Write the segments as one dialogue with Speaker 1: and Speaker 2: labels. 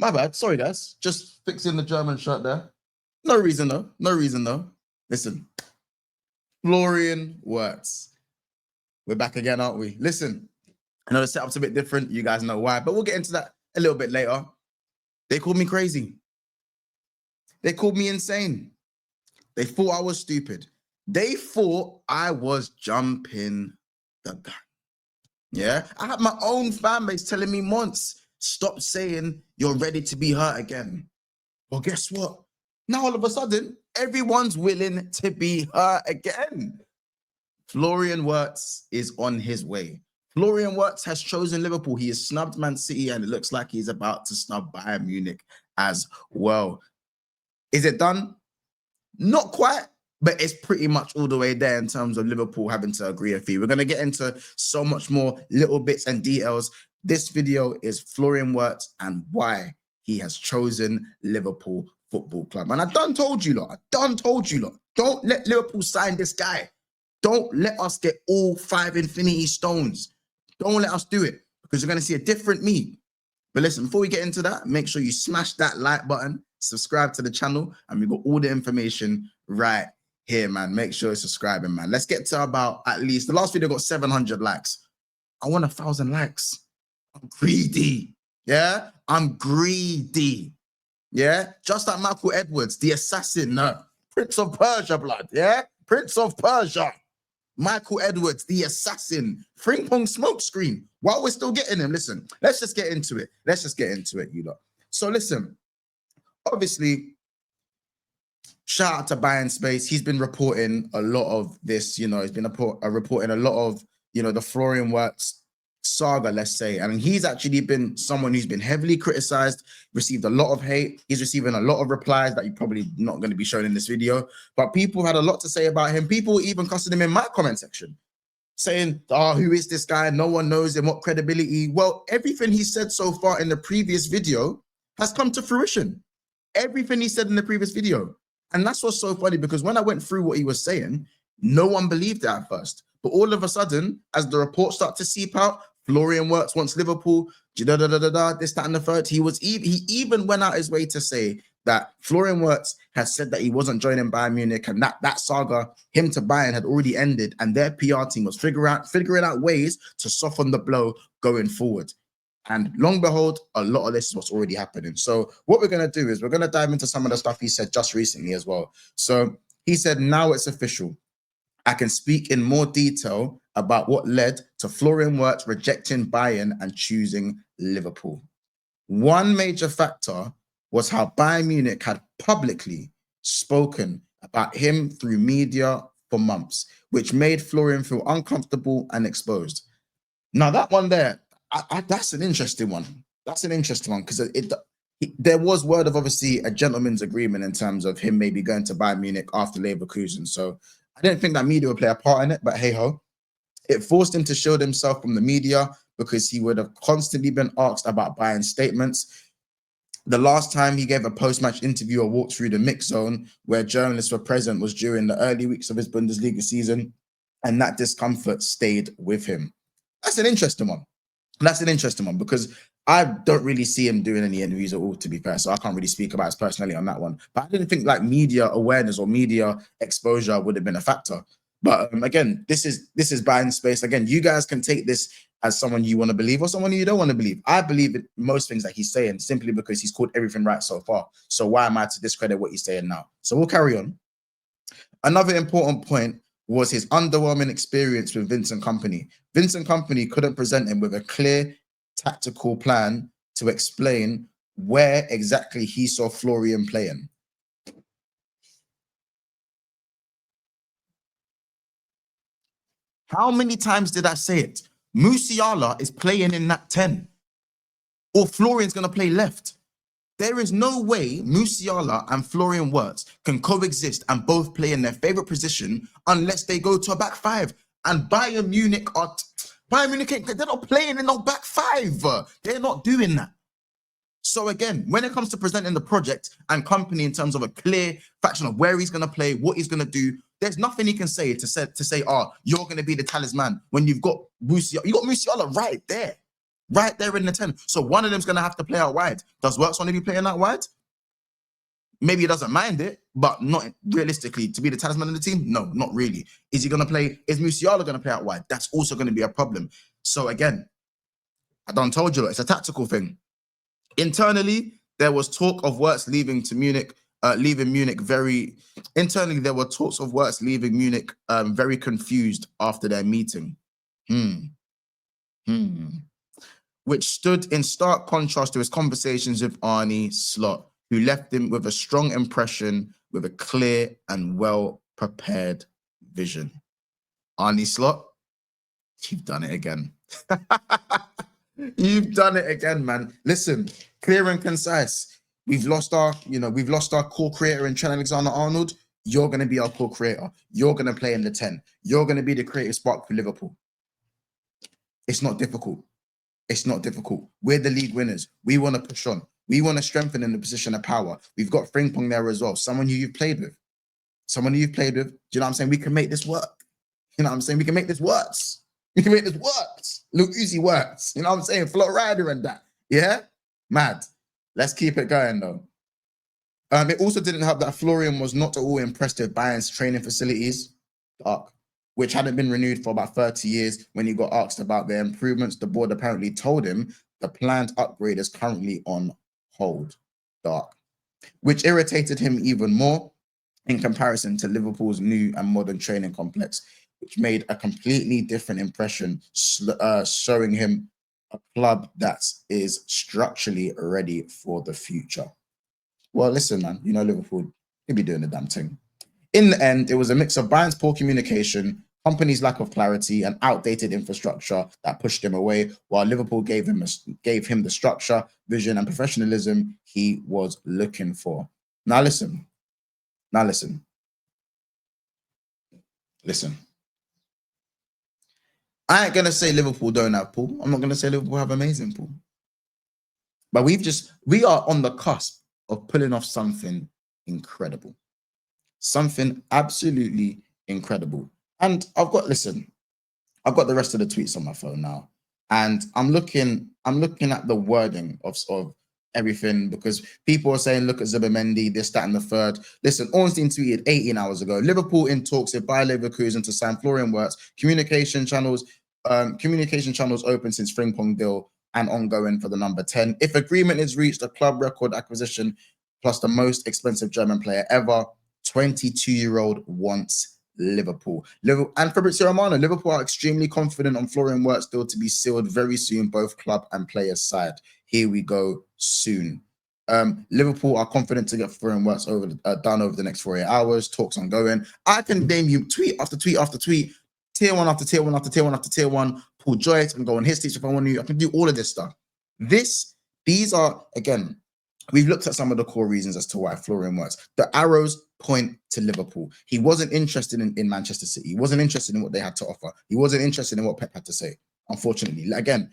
Speaker 1: My bad. Sorry, guys. Just fixing the German shirt there. No reason though. No reason though. Listen, Florian Wirtz. We're back again, aren't we? Listen, I know the setup's a bit different. You guys know why, but we'll get into that a little bit later. They called me crazy. They called me insane. They thought I was stupid. They thought I was jumping the gun. Yeah, I had my own fan base telling me once, stop saying you're ready to be hurt again. Well, guess what? Now all of a sudden, everyone's willing to be hurt again. Florian Wirtz is on his way. Florian Wirtz has chosen Liverpool. He has snubbed Man City, and it looks like he's about to snub Bayern Munich as well. Is it done? Not quite, but it's pretty much all the way there in terms of Liverpool having to agree a fee. We're going to get into so much more little bits and details. This video is Florian Wirtz and why he has chosen Liverpool Football Club. And I done told you lot, don't let Liverpool sign this guy. Don't let us get all 5 Infinity Stones. Don't let us do it because you're going to see a different me. But listen, before we get into that, make sure you smash that like button, subscribe to the channel, and we've got all the information right here, man. Make sure you're subscribing, man. Let's get to about at least, the last video got 700 likes. I want 1,000 likes. I'm greedy. Yeah, I'm greedy. Yeah, just like Michael Edwards, the assassin, Prince of Persia blood, yeah? Prince of Persia. Michael Edwards, the assassin. Fring Pong smoke screen. While we're still getting him, listen, let's just get into it. Let's just get into it, you lot. So listen, obviously, shout out to Bayern Space. He's been reporting a lot of this, you know, he's been reporting a lot of, you know, the Florian Wirtz saga, let's say. I mean, he's actually been someone who's been heavily criticized, received a lot of hate. He's receiving a lot of replies that you're probably not going to be shown in this video, but people had a lot to say about him. People even cussing him in my comment section, saying, oh, who is this guy? No one knows him. What credibility? Well, everything he said so far in the previous video has come to fruition. Everything he said in the previous video. And that's what's so funny, because when I went through what he was saying, no one believed it at first. But all of a sudden, as the reports start to seep out, Florian Wirtz wants Liverpool, this, that, and the third. He even went out his way to say that Florian Wirtz had said that he wasn't joining Bayern Munich, and that saga, him to Bayern, had already ended, and their PR team was figuring out ways to soften the blow going forward. And long and behold, a lot of this is what's already happening. So what we're going to do is we're going to dive into some of the stuff he said just recently as well. So he said, now it's official. I can speak in more detail about what led to Florian Wirtz rejecting Bayern and choosing Liverpool. One major factor was how Bayern Munich had publicly spoken about him through media for months, which made Florian feel uncomfortable and exposed. Now that one there, that's an interesting one. That's an interesting one because there was word of obviously a gentleman's agreement in terms of him maybe going to Bayern Munich after Leverkusen. So I didn't think that media would play a part in it, but hey ho. It forced him to shield himself from the media because he would have constantly been asked about Bayern statements. The last time he gave a post-match interview or walked through the mix zone where journalists were present was during the early weeks of his Bundesliga season, and that discomfort stayed with him. That's an interesting one. That's an interesting one because I don't really see him doing any interviews at all, to be fair, so I can't really speak about his personality on that one. But I didn't think like media awareness or media exposure would have been a factor. But again, this is Bayern Space. Again, you guys can take this as someone you want to believe or someone you don't want to believe. I believe in most things that he's saying simply because he's called everything right so far. So why am I to discredit what he's saying now? So we'll carry on. Another important point was his underwhelming experience with Vincent Kompany. Vincent Kompany couldn't present him with a clear tactical plan to explain where exactly he saw Florian playing. How many times did I say it? Musiala is playing in that 10. Or Florian's going to play left. There is no way Musiala and Florian Wirtz can coexist and both play in their favorite position unless they go to a back 5. And Bayern Munich, they're not playing in no back 5. They're not doing that. So again, when it comes to presenting the project and Kompany in terms of a clear faction of where he's going to play, what he's going to do, there's nothing he can say to say, oh, you're going to be the talisman when you've got Musiala. You got Musiala right there. Right there in the 10. So one of them's going to have to play out wide. Does Wirtz want to be playing out wide? Maybe he doesn't mind it, but not realistically. To be the talisman of the team? No, not really. Is he going to play? Is Musiala going to play out wide? That's also going to be a problem. So again, I done told you, it's a tactical thing. Internally, there was talk of Wirtz leaving Munich very... Internally, there were talks of Wirtz leaving Munich very confused after their meeting. Which stood in stark contrast to his conversations with Arne Slot, who left him with a strong impression with a clear and well-prepared vision. Arne Slot, you've done it again. You've done it again, man. Listen, clear and concise. We've lost our core creator in Trent Alexander-Arnold. You're going to be our core creator. You're going to play in the 10. You're going to be the creative spark for Liverpool. It's not difficult. It's not difficult. We're the league winners. We want to push on. We want to strengthen in the position of power. We've got Frimpong there as well. Someone who you've played with. Do you know what I'm saying? We can make this work. You know what I'm saying? We can make this work. We can make this work. Lil Uzi works. You know what I'm saying? Float Rider and that. Yeah? Mad. Let's keep it going though. It also didn't help that Florian was not at all impressed with Bayern's training facilities, which hadn't been renewed for about 30 years. When he got asked about their improvements, the board apparently told him the planned upgrade is currently on hold, which irritated him even more in comparison to Liverpool's new and modern training complex, which made a completely different impression, showing him a club that is structurally ready for the future. Well, listen, man, you know Liverpool, he'll be doing the damn thing. In the end, it was a mix of Bayern's poor communication, company's lack of clarity, and outdated infrastructure that pushed him away, while Liverpool gave him the structure, vision, and professionalism he was looking for. Now listen. I ain't going to say Liverpool don't have pool. I'm not going to say Liverpool have amazing pool. But we are on the cusp of pulling off something incredible. Something absolutely incredible. And I've got the rest of the tweets on my phone now. And I'm looking at the wording of everything, because people are saying, look at Zubimendi, this, that, and the third. Listen, Ornstein tweeted 18 hours ago, Liverpool in talks with Bayer Leverkusen to sign Florian Wirtz. Communication channels open since Frimpong deal and ongoing for the number 10. If agreement is reached, a club record acquisition plus the most expensive German player ever, 22-year-old wants Liverpool. And Fabrizio Romano, Liverpool are extremely confident on Florian Wirtz deal to be sealed very soon, both club and player side. Here we go soon. Liverpool are confident to get Florian Wirtz done over the next 48 hours. Talks ongoing. I can name you tweet after tweet after tweet, tier one after tier one after tier one after tier one. Pull Joyce and go on his tweets if I want to. I can do all of this stuff. These are, again, we've looked at some of the core reasons as to why Florian Wirtz. The arrows point to Liverpool. He wasn't interested in Manchester City. He wasn't interested in what they had to offer. He wasn't interested in what Pep had to say, unfortunately. Again,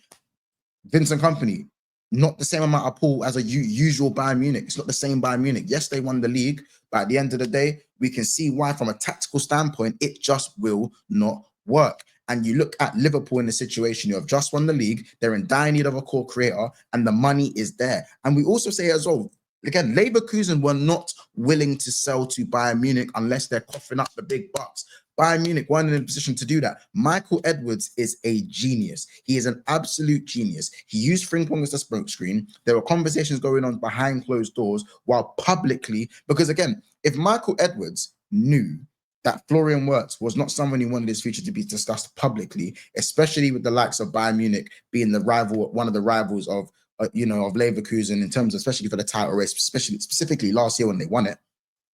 Speaker 1: Vincent Kompany, not the same amount of pull as a usual Bayern Munich. It's not the same Bayern Munich. Yes, they won the league, but at the end of the day, we can see why from a tactical standpoint, it just will not work. And you look at Liverpool in the situation, you have just won the league, they're in dire need of a core creator, and the money is there. And we also say as well, again, Leverkusen were not willing to sell to Bayern Munich unless they're coughing up the big bucks. Bayern Munich weren't in a position to do that. Michael Edwards is a genius. He is an absolute genius. He used Frimpong as a smokescreen. There were conversations going on behind closed doors while publicly, because again, if Michael Edwards knew that Florian Wirtz was not someone who wanted his future to be discussed publicly, especially with the likes of Bayern Munich being the rival, one of the rivals of of Leverkusen in terms of, especially for the title race, specifically last year when they won it.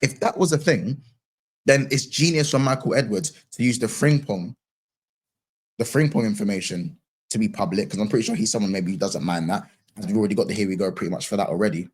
Speaker 1: If that was a thing, then it's genius from Michael Edwards to use the Frimpong information to be public, because I'm pretty sure he's someone maybe who doesn't mind that. As we've already got the here we go pretty much for that already.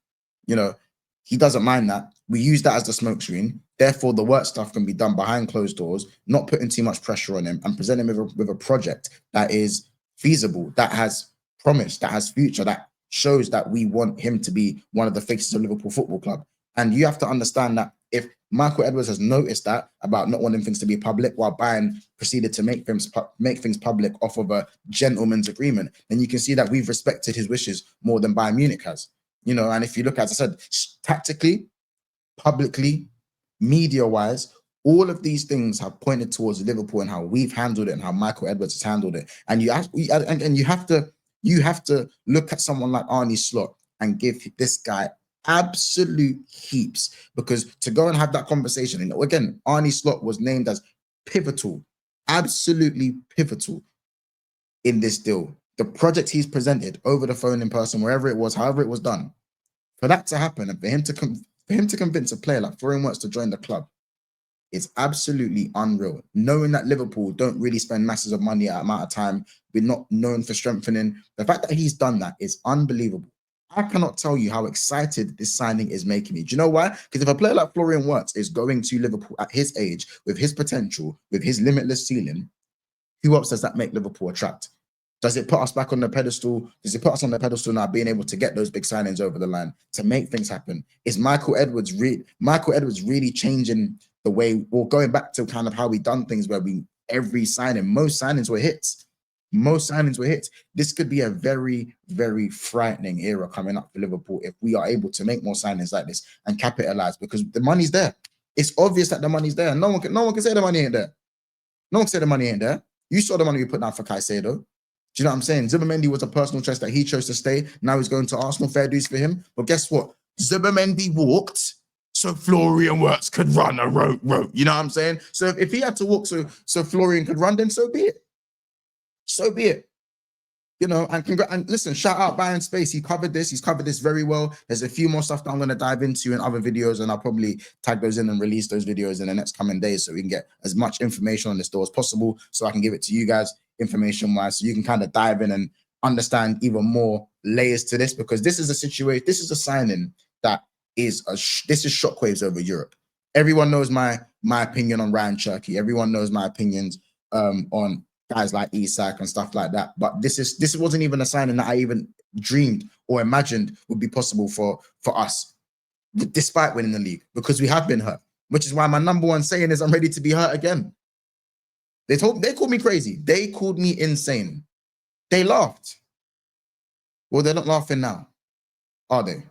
Speaker 1: He doesn't mind that. We use that as the smokescreen. Therefore, the work stuff can be done behind closed doors, not putting too much pressure on him, and present him with a project that is feasible, that has promise, that has future, that shows that we want him to be one of the faces of Liverpool Football Club. And you have to understand that if Michael Edwards has noticed that about not wanting things to be public, while Bayern proceeded to make things public off of a gentleman's agreement, then you can see that we've respected his wishes more than Bayern Munich has. You know, and if you look, as I said, tactically, publicly, media-wise, all of these things have pointed towards Liverpool and how we've handled it and how Michael Edwards has handled it. And you have to look at someone like Arne Slot and give this guy absolute heaps, because to go and have that conversation, and again, Arne Slot was named as pivotal, absolutely pivotal in this deal. The project he's presented over the phone, in person, wherever it was, however it was done, for that to happen and for him to convince a player like Florian Wirtz to join the club, it's absolutely unreal. Knowing that Liverpool don't really spend masses of money at amount of time, we're not known for strengthening. The fact that he's done that is unbelievable. I cannot tell you how excited this signing is making me. Do you know why? Because if a player like Florian Wirtz is going to Liverpool at his age, with his potential, with his limitless ceiling, who else does that make Liverpool attract? Does it put us back on the pedestal? Does it put us on the pedestal now, being able to get those big signings over the line to make things happen? Is Michael Edwards really changing the way, or going back to kind of how we done things, where every signing, most signings were hits. Most signings were hits. This could be a very, very frightening era coming up for Liverpool if we are able to make more signings like this and capitalize, because the money's there. It's obvious that the money's there. No one can say the money ain't there. No one can say the money ain't there. You saw the money we put down for Caicedo. Do you know what I'm saying? Zubimendi was a personal choice that he chose to stay. Now he's going to Arsenal. Fair dues for him. But guess what? Zubimendi walked so Florian Wirtz could run a route. You know what I'm saying? So if he had to walk so Florian could run, then so be it. So be it. You know, and listen, shout out Bayern Space. He's covered this very well. There's a few more stuff that I'm going to dive into in other videos, and I'll probably tag those in and release those videos in the next coming days, so we can get as much information on this deal as possible, so I can give it to you guys information-wise, so you can kind of dive in and understand even more layers to this, because this is a situation, this is a signing that is this is shockwaves over Europe. Everyone knows my opinion on Ryan Cherky. Everyone knows my opinions on guys like Isak and stuff like that. But this wasn't even a signing that I even dreamed or imagined would be possible for us, despite winning the league, because we have been hurt, which is why my number one saying is I'm ready to be hurt again. They called me crazy. They called me insane. They laughed. Well, they're not laughing now, are they?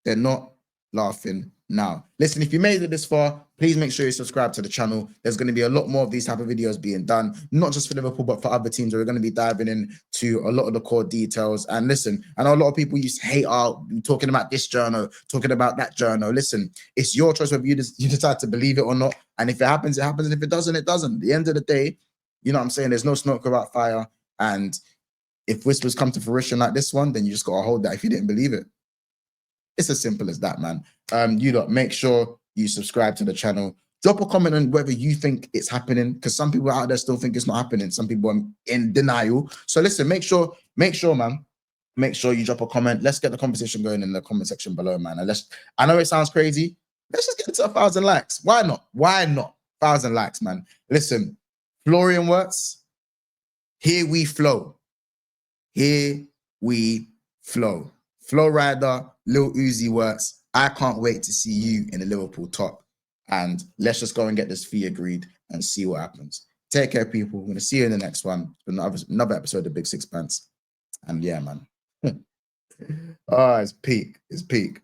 Speaker 1: They're not laughing now. Listen, if you made it this far, please make sure you subscribe to the channel. There's going to be a lot more of these type of videos being done, not just for Liverpool, but for other teams. We're going to be diving into a lot of the core details. And listen, I know a lot of people used to hate talking about this journal, talking about that journal. Listen, it's your choice whether you decide to believe it or not. And if it happens, it happens. And if it doesn't, it doesn't. At the end of the day, you know what I'm saying? There's no smoke without fire. And if whispers come to fruition like this one, then you just got to hold that if you didn't believe it. It's as simple as that, man. You lot, make sure you subscribe to the channel. Drop a comment on whether you think it's happening, because some people out there still think it's not happening. Some people are in denial. So listen, make sure, man. Make sure you drop a comment. Let's get the conversation going in the comment section below, man. And I know it sounds crazy. Let's just get to 1,000 likes. Why not? Why not? 1,000 likes, man. Listen, Florian Wirtz, here we flow. Here we flow. Flow Rider, Lil Uzi Wirtz. I can't wait to see you in the Liverpool top. And let's just go and get this fee agreed and see what happens. Take care, people. I'm going to see you in the next one. Another episode of Big Sixpence. And yeah, man. Oh, it's peak. It's peak.